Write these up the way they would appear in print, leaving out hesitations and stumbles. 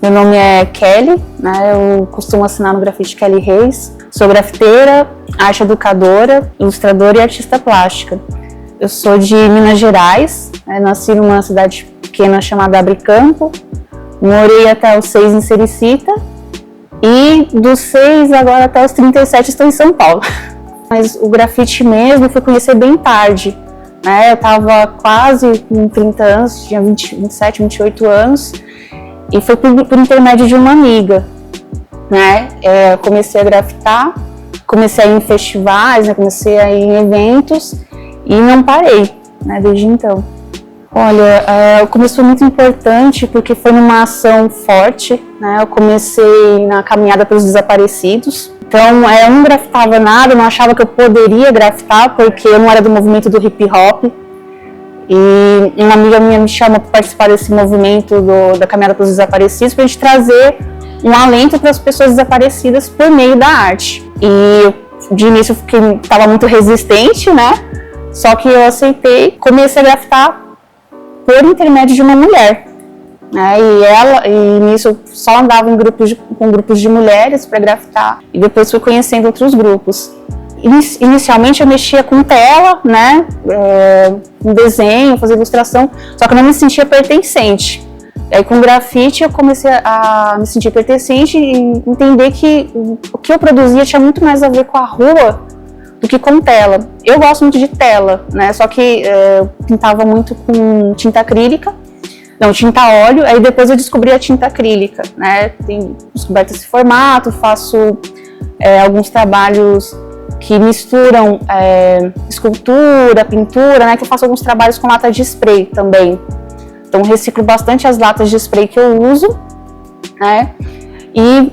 Meu nome é Kelly, né? Eu costumo assinar no grafite Kelly Reis. Sou grafiteira, arte educadora, ilustradora e artista plástica. Eu sou de Minas Gerais, né? Nasci numa cidade pequena chamada Abricampo. Morei até os 6 em Sericita e dos 6 agora até os 37 estou em São Paulo. Mas o grafite mesmo eu fui conhecer bem tarde, né? Eu estava quase com 30 anos, tinha 27, 28 anos. E foi por intermédio de uma amiga, né? Eu comecei a grafitar, comecei a ir em festivais, né? Comecei a ir em eventos e não parei, né? Desde então. Olha, o começo foi muito importante porque foi numa ação forte, né? Eu comecei na caminhada pelos desaparecidos. Então, eu não grafitava nada, não achava que eu poderia grafitar porque eu não era do movimento do hip hop. E uma amiga minha me chamou para participar desse movimento da Caminhada pelos Desaparecidos para a gente trazer um alento para as pessoas desaparecidas por meio da arte. E de início eu estava muito resistente, né? Só que eu aceitei, comecei a grafitar por intermédio de uma mulher. Né? E nisso eu só andava com grupos de mulheres para grafitar e depois fui conhecendo outros grupos. Inicialmente eu mexia com tela, né, com desenho, fazia ilustração, só que eu não me sentia pertencente. Aí com grafite eu comecei a me sentir pertencente e entender que o que eu produzia tinha muito mais a ver com a rua do que com tela. Eu gosto muito de tela, né, só que eu pintava muito com tinta acrílica, não, tinta óleo, aí depois eu descobri a tinta acrílica, né, tenho descoberto esse formato, faço alguns trabalhos que misturam escultura, pintura, né, que eu faço alguns trabalhos com lata de spray também. Então reciclo bastante as latas de spray que eu uso, né, e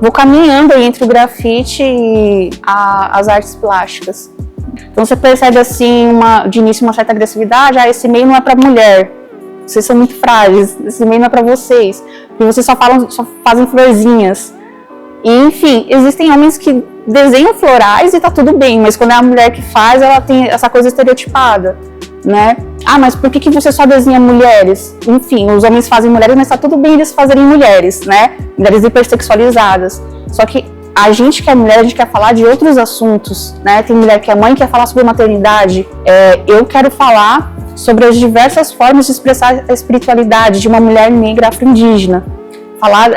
vou caminhando aí entre o grafite e as artes plásticas. Então você percebe assim, de início uma certa agressividade, esse meio não é para mulher, vocês são muito frágeis, esse meio não é para vocês, porque vocês só fazem florzinhas. E, enfim, existem homens que desenham florais e tá tudo bem, mas quando é a mulher que faz, ela tem essa coisa estereotipada, né? Mas por que você só desenha mulheres? Enfim, os homens fazem mulheres, mas tá tudo bem eles fazerem mulheres, né? Mulheres hipersexualizadas. Só que a gente que é mulher, a gente quer falar de outros assuntos, né? Tem mulher que é mãe, quer falar sobre maternidade. Eu quero falar sobre as diversas formas de expressar a espiritualidade de uma mulher negra afro-indígena. Falar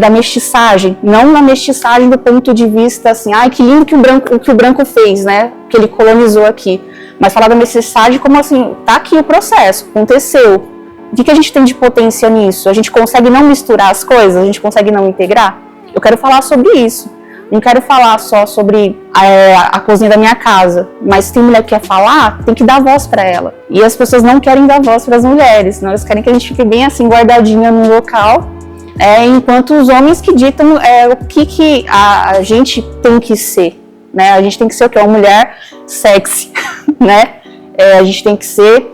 da mestiçagem, não na mestiçagem do ponto de vista assim, que lindo que o branco fez, né, que ele colonizou aqui, mas falar da mestiçagem como assim, tá aqui o processo, aconteceu, o que a gente tem de potência nisso? A gente consegue não misturar as coisas? A gente consegue não integrar? Eu quero falar sobre isso, não quero falar só sobre a cozinha da minha casa, mas se tem mulher que quer falar, tem que dar voz para ela, e as pessoas não querem dar voz para as mulheres, não, elas querem que a gente fique bem assim, guardadinha no local, enquanto os homens que ditam o que a gente tem que ser, né? A gente tem que ser o quê? Uma mulher sexy, né? A gente tem que ser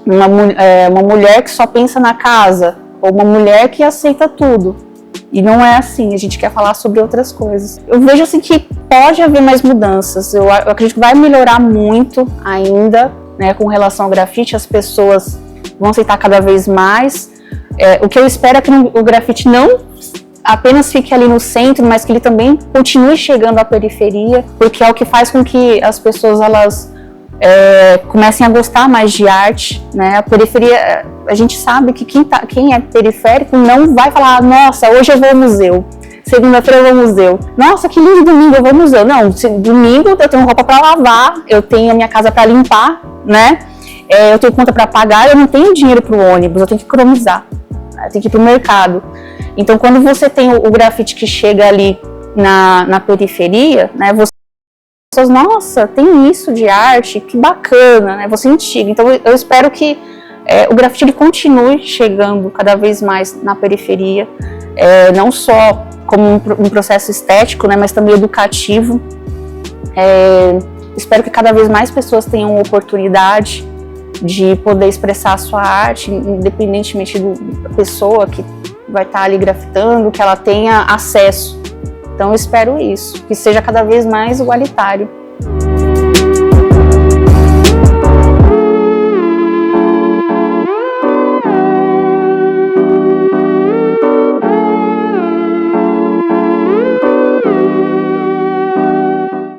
uma mulher que só pensa na casa, ou uma mulher que aceita tudo. E não é assim, a gente quer falar sobre outras coisas. Eu vejo assim que pode haver mais mudanças, eu acredito que vai melhorar muito ainda, né? Com relação ao grafite, as pessoas vão aceitar cada vez mais. O que eu espero é que o grafite não apenas fique ali no centro, mas que ele também continue chegando à periferia, porque é o que faz com que as pessoas comecem a gostar mais de arte, né? A periferia, a gente sabe que quem é periférico não vai falar, nossa, hoje eu vou ao museu, segunda-feira eu vou ao museu, nossa, que lindo domingo eu vou ao museu. Não, domingo eu tenho roupa para lavar, eu tenho a minha casa para limpar, né? Eu tenho conta para pagar, eu não tenho dinheiro para o ônibus, eu tenho que economizar. Tem que ir para o mercado. Então, quando você tem o grafite que chega ali na periferia, né, você, nossa, tem isso de arte, que bacana, né, você instiga. Então, eu espero que o grafite ele continue chegando cada vez mais na periferia, não só como um processo estético, né, mas também educativo. Espero que cada vez mais pessoas tenham oportunidade de poder expressar a sua arte, independentemente da pessoa que vai estar ali grafitando, que ela tenha acesso. Então eu espero isso, que seja cada vez mais igualitário.